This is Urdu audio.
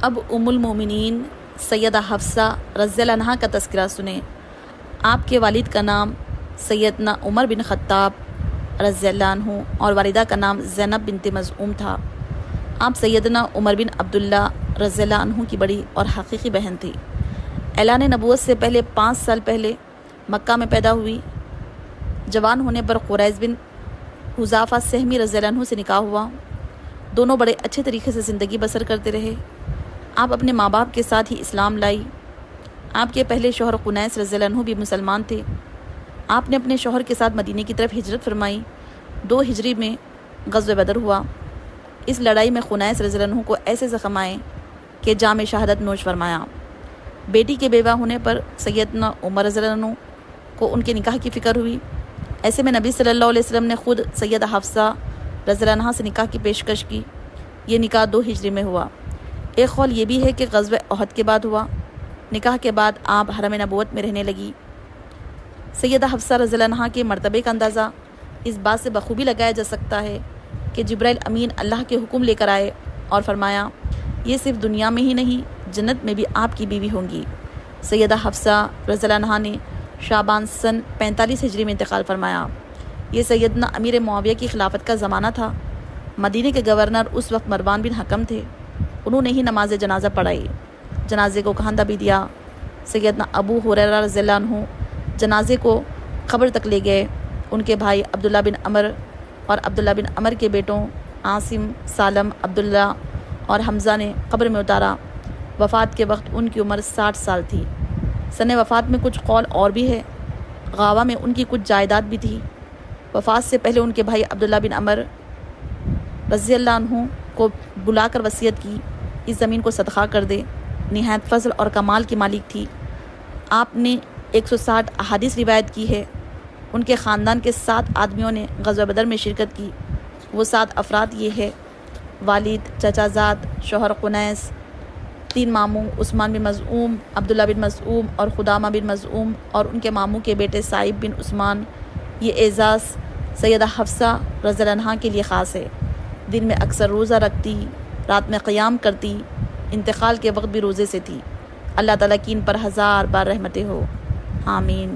اب ام المومنین سیدہ حفصہ رضی اللہ عنہا کا تذکرہ سنیں۔ آپ کے والد کا نام سیدنا عمر بن خطاب رضی اللہ عنہ اور والدہ کا نام زینب بنت مظعوم تھا۔ آپ سیدنا عمر بن عبداللہ رضی اللہ عنہ کی بڑی اور حقیقی بہن تھی۔ اعلان نبوت سے پہلے 5 سال پہلے مکہ میں پیدا ہوئی۔ جوان ہونے پر قریظ بن حذافہ سہمی رضی اللہ عنہ سے نکاح ہوا۔ دونوں بڑے اچھے طریقے سے زندگی بسر کرتے رہے۔ آپ اپنے ماں باپ کے ساتھ ہی اسلام لائی۔ آپ کے پہلے شوہر قنیس رضی اللہ عنہ بھی مسلمان تھے۔ آپ نے اپنے شوہر کے ساتھ مدینے کی طرف ہجرت فرمائی۔ 2 ہجری میں غزوہ بدر ہوا۔ اس لڑائی میں قنیس رضی اللہ عنہ کو ایسے زخم آئے کہ جام شہادت نوش فرمایا۔ بیٹی کے بیوہ ہونے پر سیدنا عمر رضی اللہ عنہ کو ان کے نکاح کی فکر ہوئی۔ ایسے میں نبی صلی اللہ علیہ وسلم نے خود سیدہ حفصہ رضی اللہ عنہا سے نکاح کی پیشکش کی۔ یہ نکاح 2 ہجری میں ہوا۔ ایک قول یہ بھی ہے کہ غزوہ احد کے بعد ہوا۔ نکاح کے بعد آپ حرم نبوت میں رہنے لگی۔ سیدہ حفصہ رضی اللہ عنہا کے مرتبے کا اندازہ اس بات سے بخوبی لگایا جا سکتا ہے کہ جبرائیل امین اللہ کے حکم لے کر آئے اور فرمایا یہ صرف دنیا میں ہی نہیں جنت میں بھی آپ کی بیوی ہوں گی۔ سیدہ حفصہ رضی اللہ عنہا نے شعبان سن 45 ہجری میں انتقال فرمایا۔ یہ سیدنا امیر معاویہ کی خلافت کا زمانہ تھا۔ مدینے کے گورنر اس وقت مروان بن حکم تھے۔ انہوں نے ہی نماز جنازہ پڑھائی، جنازے کو کندھا بھی دیا۔ سیدنا ابو ہریرہ رضی اللہ عنہ جنازے کو قبر تک لے گئے۔ ان کے بھائی عبداللہ بن عمر اور عبداللہ بن عمر کے بیٹوں عاصم، سالم، عبداللہ اور حمزہ نے قبر میں اتارا۔ وفات کے وقت ان کی عمر 60 سال تھی۔ سن وفات میں کچھ قول اور بھی ہے۔ غاوہ میں ان کی کچھ جائیداد بھی تھی۔ وفات سے پہلے ان کے بھائی عبداللہ بن عمر رضی اللہ عنہ کو بلا کر وصیت کی اس زمین کو صدقہ کر دے۔ نہایت فضل اور کمال کی مالک تھی۔ آپ نے 160 احادیث روایت کی ہے۔ ان کے خاندان کے 7 آدمیوں نے غزوہ بدر میں شرکت کی۔ وہ 7 افراد یہ ہے: والد، چچا زاد، شوہر قنیس، 3 ماموں عثمان بن مظعوم، عبداللہ بن مظعوم اور خدامہ بن مظعوم اور ان کے ماموں کے بیٹے سائب بن عثمان۔ یہ اعزاز سیدہ حفصہ رضی اللہ عنہا کے لیے خاص ہے۔ دن میں اکثر روزہ رکھتی، رات میں قیام کرتی، انتقال کے وقت بھی روزے سے تھی۔ اللہ تعالیٰ کی ان پر 1000 بار رحمتیں ہو، آمین۔